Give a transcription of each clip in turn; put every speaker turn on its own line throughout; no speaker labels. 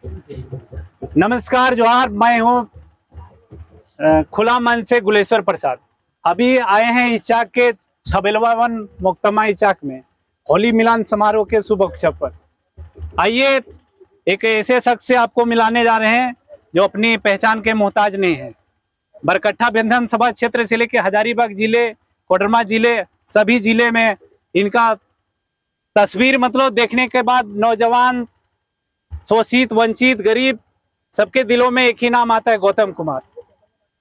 नमस्कार जोहार, मैं हूँ खुला मन से गुलेश्वर प्रसाद। अभी आए हैं इचाक के छबेलवा वन मोकतमा इचाक में होली मिलन समारोह के शुभ अवसर पर। आइए एक ऐसे शख्स से आपको मिलाने जा रहे हैं जो अपनी पहचान के मोहताज नहीं है। बरकट्ठा विधानसभा क्षेत्र से लेकर हजारीबाग जिले, कोडरमा जिले, सभी जिले में इनका तस्वीर मतलब देखने के बाद नौजवान, शोषित, वंचित, गरीब सबके दिलों में एक ही नाम आता है, गौतम कुमार।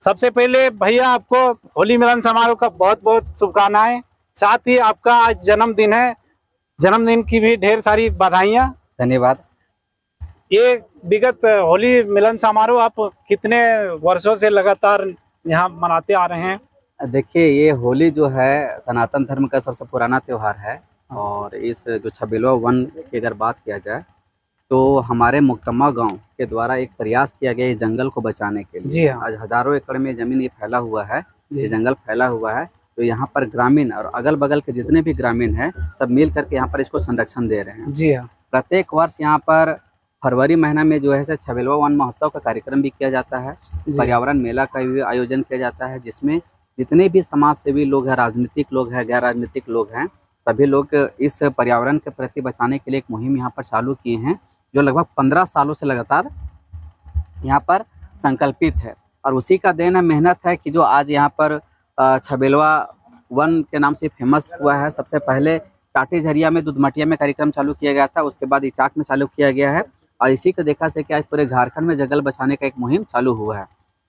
सबसे पहले भैया आपको होली मिलन समारोह का बहुत बहुत शुभकामनाएं। साथ ही आपका आज जन्मदिन है, जन्मदिन की भी ढेर सारी बधाइयां।
धन्यवाद।
ये विगत होली मिलन समारोह आप कितने वर्षों से लगातार यहाँ मनाते आ रहे हैं?
देखिए, ये होली जो है सनातन धर्म का सबसे पुराना त्यौहार है और इस जो छबेलवा वन की अगर बात किया जाए तो हमारे मुकतमा गांव के द्वारा एक प्रयास किया गया इस जंगल को बचाने के लिए।
जी हाँ।
आज हजारों एकड़ में जमीन ये फैला हुआ है, ये जंगल फैला हुआ है, तो यहाँ पर ग्रामीण और अगल बगल के जितने भी ग्रामीण हैं सब मिल करके यहाँ पर इसको संरक्षण दे रहे हैं।
जी हाँ।
प्रत्येक वर्ष यहाँ पर फरवरी महीना में जो है छबेलवा वन महोत्सव का कार्यक्रम भी किया जाता है, पर्यावरण मेला का भी आयोजन किया जाता है, जिसमें जितने भी समाज सेवी लोग हैं, राजनीतिक लोग हैं, गैर राजनीतिक लोग हैं, सभी लोग इस पर्यावरण के प्रति बचाने के लिए एक मुहिम यहाँ पर चालू किए हैं जो लगभग 15 सालों से लगातार यहाँ पर संकल्पित है। और उसी का देन है, मेहनत है कि जो आज यहाँ पर छबेलवा वन के नाम से फेमस हुआ है। सबसे पहले टाटी झरिया में, दूधमटिया में कार्यक्रम चालू किया गया था, उसके बाद इचाक में चालू किया गया है और इसी को देखा से कि आज पूरे झारखंड में जंगल बचाने का एक मुहिम चालू हुआ है।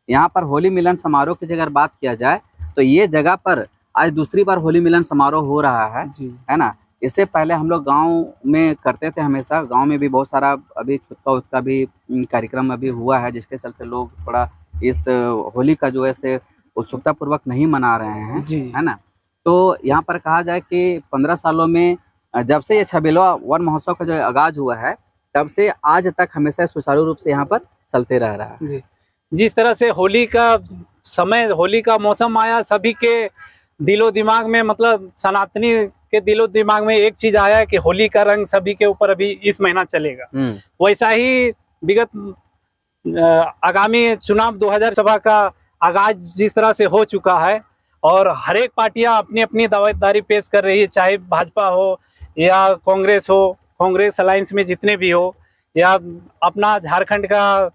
यहाँ पर होली मिलन समारोह की अगर बात किया जाए तो ये जगह पर आज दूसरी बार होली मिलन समारोह हो रहा है ना। इससे पहले हम लोग गांव में करते थे, हमेशा गांव में भी बहुत सारा अभी छुटका उसका भी कार्यक्रम अभी हुआ है, जिसके चलते लोग थोड़ा इस होली का जो है उत्सुकता पूर्वक नहीं मना रहे हैं, है ना। तो यहाँ पर कहा जाए कि 15 सालों में जब से ये छबेलवा वन महोत्सव का जो आगाज हुआ है तब से आज तक हमेशा सुचारू रूप से यहाँ पर चलते रह रहा है।
जिस तरह से होली का समय, होली का मौसम आया, सभी के दिलो दिमाग में, मतलब सनातनी के दिलो दिमाग में एक चीज आया कि होली का रंग सभी के ऊपर अभी इस महीना चलेगा। वैसा ही विगत आगामी चुनाव 2000 सभा का आगाज जिस तरह से हो चुका है और हर एक पार्टियां अपनी अपनी दावेदारी पेश कर रही है, चाहे भाजपा हो या कांग्रेस हो, कांग्रेस अलायंस में जितने भी हो, या अपना झारखंड का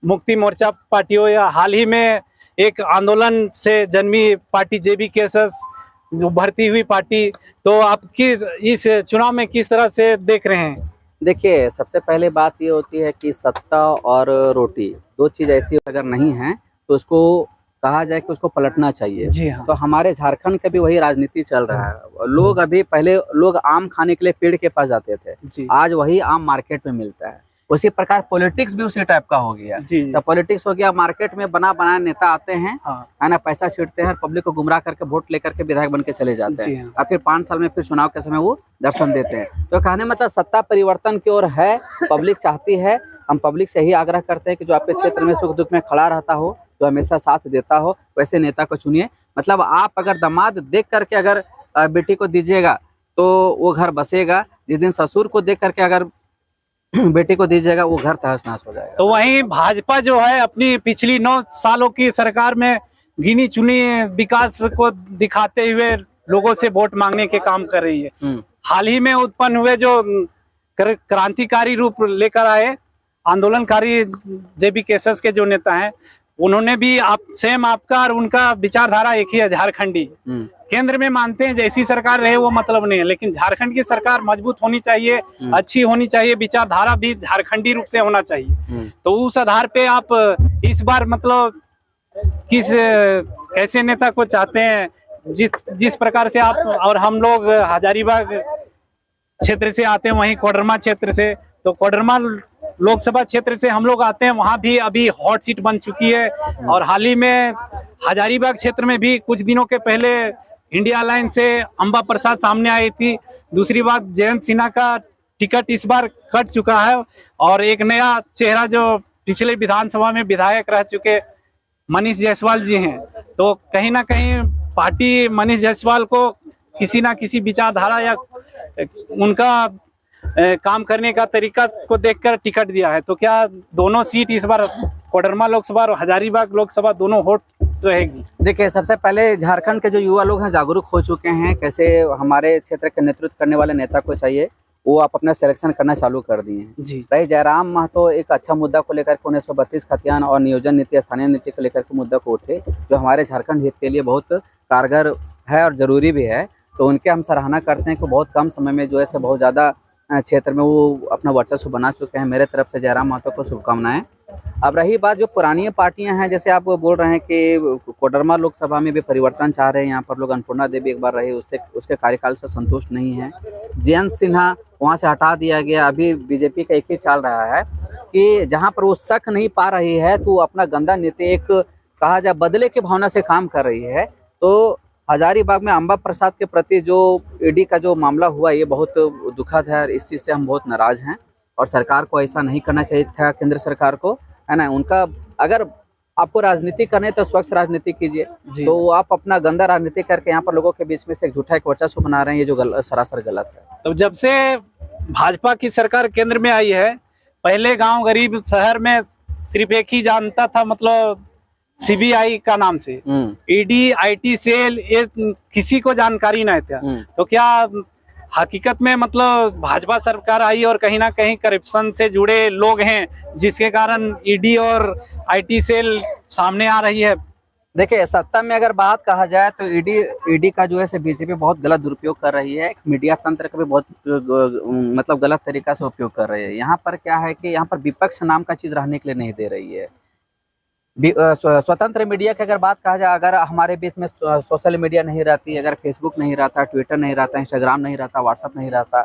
मुक्ति मोर्चा पार्टी हो, या हाल ही में एक आंदोलन से जन्मी पार्टी JB-KSS उभरती हुई पार्टी। तो आप इस चुनाव में किस तरह से देख रहे हैं?
देखिए, सबसे पहले बात ये होती है कि सत्ता और रोटी दो चीज ऐसी अगर नहीं है तो उसको कहा जाए कि उसको पलटना चाहिए।
जी हाँ।
तो हमारे झारखंड का भी वही राजनीति चल रहा है। लोग अभी पहले लोग आम खाने के लिए पेड़ के पास जाते थे, आज वही आम मार्केट में मिलता है। उसी प्रकार पॉलिटिक्स भी उसी टाइप का हो गया। तो पॉलिटिक्स हो गया, मार्केट में बना बनाए नेता आते हैं, है ना, पैसा छींटते हैं, पब्लिक को गुमराह करके वोट लेकर के विधायक बन के चले जाते हैं और फिर 5 साल में फिर चुनाव के समय वो दर्शन देते हैं। तो कहने मतलब सत्ता परिवर्तन की ओर है, पब्लिक चाहती है। हम पब्लिक से ही आग्रह करते हैं कि जो आपके क्षेत्र में सुख दुख में खड़ा रहता हो, जो हमेशा साथ देता हो, वैसे नेता को चुनिए। मतलब आप अगर दामाद देख करके अगर बेटी को दीजिएगा तो वो घर बसेगा, जिस दिन ससुर को देख करके अगर बेटी को दीजिएगा वो घर तहस नहस हो जाएगा।
तो वहीं भाजपा जो है अपनी पिछली 9 सालों की सरकार में गिनी चुनी विकास को दिखाते हुए लोगों से वोट मांगने के काम कर रही है। हाल ही में उत्पन्न हुए जो क्रांतिकारी रूप लेकर आए आंदोलनकारी JB-KSS के जो नेता हैं, उन्होंने भी आपका और उनका विचारधारा एक ही है, झारखंडी। केंद्र में मानते हैं जैसी सरकार रहे वो मतलब नहीं है, लेकिन झारखंड की सरकार मजबूत होनी चाहिए, अच्छी होनी चाहिए, विचारधारा भी झारखंडी रूप से होना चाहिए। तो उस आधार पे आप इस बार मतलब कैसे नेता को चाहते हैं? जिस प्रकार से आप और हम लोग हजारीबाग क्षेत्र से आते हैं, वहीं कोडरमा क्षेत्र से, तो कोडरमा लोकसभा क्षेत्र से हम लोग आते हैं, वहां भी अभी हॉट सीट बन चुकी है। और हाल ही में हजारीबाग क्षेत्र में भी कुछ दिनों के पहले इंडिया अलायंस से अंबा प्रसाद सामने आई थी। दूसरी बात, जयंत सिन्हा का टिकट इस बार कट चुका है और एक नया चेहरा जो पिछले विधानसभा में विधायक रह चुके मनीष जायसवाल जी हैं। तो कहीं ना कहीं पार्टी मनीष जायसवाल को किसी ना किसी विचारधारा या उनका काम करने का तरीका को देखकर टिकट दिया है। तो क्या दोनों सीट इस बार कोडरमा लोकसभा और हजारीबाग लोकसभा दोनों हॉट रहेगी?
देखिए, सबसे पहले झारखंड के जो युवा लोग हैं जागरूक हो चुके हैं, कैसे हमारे क्षेत्र के नेतृत्व करने वाले नेता को चाहिए, वो आप अपना सिलेक्शन करना चालू कर दिए हैं।
जी।
रही जयराम महतो एक अच्छा मुद्दा को लेकर के 1932 खतियान और नियोजन नीति, स्थानीय नीति को लेकर के मुद्दा को उठे, जो हमारे झारखंड हित के लिए बहुत कारगर है और जरूरी भी है। तो उनके हम सराहना करते हैं कि बहुत कम समय में जो है बहुत ज़्यादा क्षेत्र में वो अपना वर्चस्व बना चुके हैं। मेरे तरफ से जयराम महतो को शुभकामनाएं। अब रही बात जो पुरानी पार्टियां हैं, जैसे आप बोल रहे हैं कि कोडरमा लोकसभा में भी परिवर्तन चाह रहे हैं, यहाँ पर लोग अन्नपूर्णा देवी एक बार रही, उसके कार्यकाल से संतुष्ट नहीं है। जयंत सिन्हा वहाँ से हटा दिया गया। अभी बीजेपी का एक ही चाल रहा है कि जहाँ पर वो शक नहीं पा रही है तो अपना गंदा नीति एक कहा जाए बदले की भावना से काम कर रही है। तो हजारीबाग में अंबा प्रसाद के प्रति जो ईडी का जो मामला हुआ, ये बहुत दुखद है और इस चीज़ से हम बहुत नाराज हैं और सरकार को ऐसा नहीं करना चाहिए था, केंद्र सरकार को, है ना। उनका अगर आपको राजनीति करने तो स्वच्छ राजनीति कीजिए, तो आप अपना गंदा राजनीति करके यहाँ पर लोगों के बीच में से एक झूठा एक वर्चस्व बना रहे हैं, ये जो सरासर गलत है।
तो जब से भाजपा की सरकार केंद्र में आई है, पहले गांव गरीब शहर में सिर्फ एक ही जानता था, मतलब सीबीआई का नाम से, ईडी आईटी सेल, ये किसी को जानकारी नहीं था। तो क्या हकीकत में मतलब भाजपा सरकार आई और कहीं ना कहीं करप्शन से जुड़े लोग हैं, जिसके कारण ईडी और आईटी सेल सामने आ रही है?
देखिए, सत्ता में अगर बात कहा जाए तो ईडी का जो है बीजेपी बहुत गलत दुरुपयोग कर रही है। मीडिया तंत्र का भी बहुत मतलब गलत तरीका से उपयोग कर रही है। यहाँ पर क्या है कि यहाँ पर विपक्ष नाम का चीज रहने के लिए नहीं दे रही है। स्वतंत्र मीडिया की अगर बात कहा जाए, अगर हमारे बीच में सोशल मीडिया नहीं रहती, अगर फेसबुक नहीं रहता, ट्विटर नहीं रहता, इंस्टाग्राम नहीं रहता, व्हाट्सएप नहीं रहता,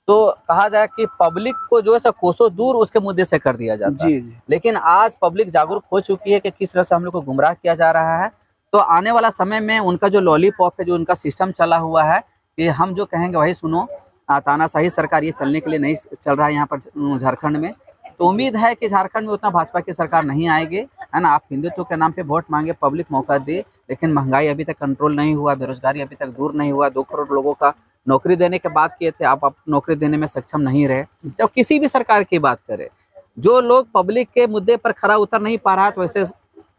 तो कहा जाए कि पब्लिक को जो है कोसों दूर उसके मुद्दे से कर दिया जाता है। लेकिन आज पब्लिक जागरूक हो चुकी है कि किस तरह से हम लोग को गुमराह किया जा रहा है। तो आने वाला समय में उनका जो लॉलीपॉप है, जो उनका सिस्टम चला हुआ है, कि हम जो कहेंगे वही सुनो, तानाशाही सरकार, ये चलने के लिए नहीं चल रहा है यहाँ पर झारखंड में। तो उम्मीद है कि झारखंड में उतना भाजपा की सरकार नहीं आएगी, है ना। आप हिंदुत्व के नाम पे वोट मांगे, पब्लिक मौका दे, लेकिन महंगाई अभी तक कंट्रोल नहीं हुआ, बेरोजगारी अभी तक दूर नहीं हुआ। 2 करोड़ लोगों का नौकरी देने के बात किए थे, आप नौकरी देने में सक्षम नहीं रहे। जब किसी भी सरकार की बात करें, जो लोग पब्लिक के मुद्दे पर खरा उतर नहीं पा रहा है, तो वैसे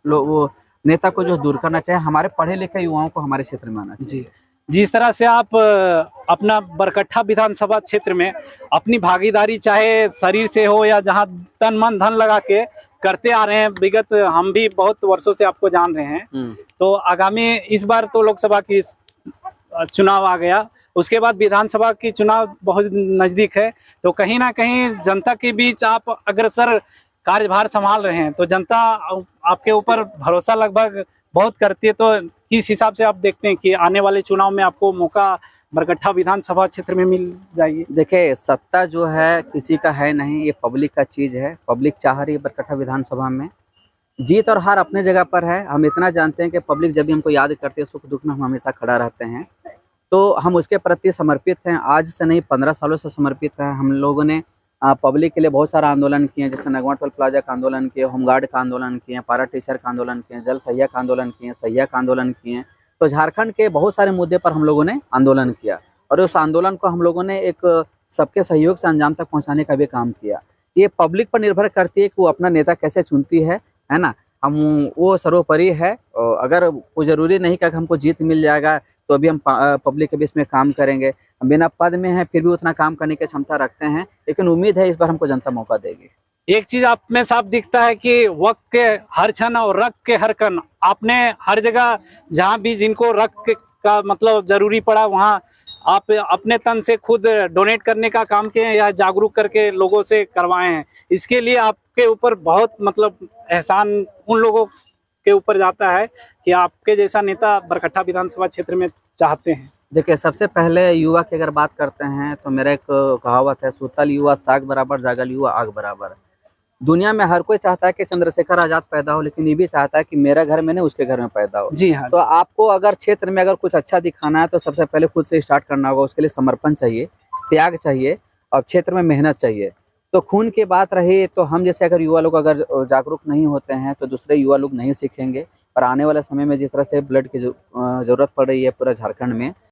वो नेता को जो दूर करना चाहिए। हमारे पढ़े लिखे युवाओं को हमारे क्षेत्र में आना चाहिए।
जिस तरह से आप अपना बरकट्ठा विधानसभा क्षेत्र में अपनी भागीदारी, चाहे शरीर से हो या जहां तन मन धन लगा के करते आ रहे हैं, विगत हम भी बहुत वर्षों से आपको जान रहे हैं। तो आगामी इस बार तो लोकसभा की चुनाव आ गया, उसके बाद विधानसभा की चुनाव बहुत नजदीक है। तो कहीं ना कहीं जनता के बीच आप अग्रसर कार्यभार संभाल रहे हैं, तो जनता आपके ऊपर भरोसा लगभग बहुत करती है। तो किस हिसाब से आप देखते हैं कि आने वाले चुनाव में आपको मौका बरकट्ठा विधानसभा क्षेत्र में मिल जाएगी?
देखिए, सत्ता जो है किसी का है नहीं, ये पब्लिक का चीज है। पब्लिक चाह रही है बरकट्ठा विधानसभा में। जीत और हार अपने जगह पर है। हम इतना जानते हैं कि पब्लिक जब भी हमको याद करती है, सुख दुख में हम हमेशा खड़ा रहते हैं, तो हम उसके प्रति समर्पित हैं। आज से नहीं, 15 सालों से समर्पित है। हम लोगों ने पब्लिक के लिए बहुत सारा आंदोलन किए, जैसे नगवा टोल प्लाजा का आंदोलन किए, होमगार्ड का आंदोलन किए, पारा टीचर का आंदोलन किए, जल सहिया का आंदोलन किए, सहिया का आंदोलन किए। तो झारखंड के बहुत सारे मुद्दे पर हम लोगों ने आंदोलन किया और उस आंदोलन को हम लोगों ने एक सबके सहयोग से अंजाम तक पहुंचाने का भी काम किया। ये पब्लिक पर निर्भर करती है कि वो अपना नेता कैसे चुनती है ना। हम वो सर्वोपरि है। अगर वो जरूरी नहीं कि हमको जीत मिल जाएगा तो अभी हम पब्लिक के बीच में काम करेंगे। हम बिना पद में हैं फिर भी उतना काम करने की क्षमता रखते हैं, लेकिन उम्मीद है इस बार हमको जनता मौका देगी।
एक चीज आप में साफ दिखता है कि वक्त के हर क्षण और रक्त के हर कण, आपने हर जगह जहां भी जिनको रक्त का मतलब जरूरी पड़ा, वहां आप अपने तन से खुद डोनेट करने का काम किए हैं या जागरूक करके लोगों से करवाए हैं। इसके लिए आपके ऊपर बहुत मतलब एहसान उन लोगों के ऊपर जाता है कि आपके जैसा नेता बरकट्ठा विधानसभा क्षेत्र में चाहते हैं।
देखिए, सबसे पहले युवा की अगर बात करते हैं तो मेरा एक कहावत है, सुतल युवा साग बराबर, जागल युवा आग बराबर। दुनिया में हर कोई चाहता है कि चंद्रशेखर आजाद पैदा हो, लेकिन ये भी चाहता है कि मेरा घर में नहीं उसके घर में पैदा हो।
जी हाँ।
तो आपको अगर क्षेत्र में अगर कुछ अच्छा दिखाना है तो सबसे पहले खुद से स्टार्ट करना होगा। उसके लिए समर्पण चाहिए, त्याग चाहिए और क्षेत्र में मेहनत चाहिए। तो खून की बात रही तो हम जैसे अगर युवा लोग अगर जागरूक नहीं होते हैं तो दूसरे युवा लोग नहीं सीखेंगे। और आने वाले समय में जिस तरह से ब्लड की जरूरत पड़ रही है पूरा झारखंड में,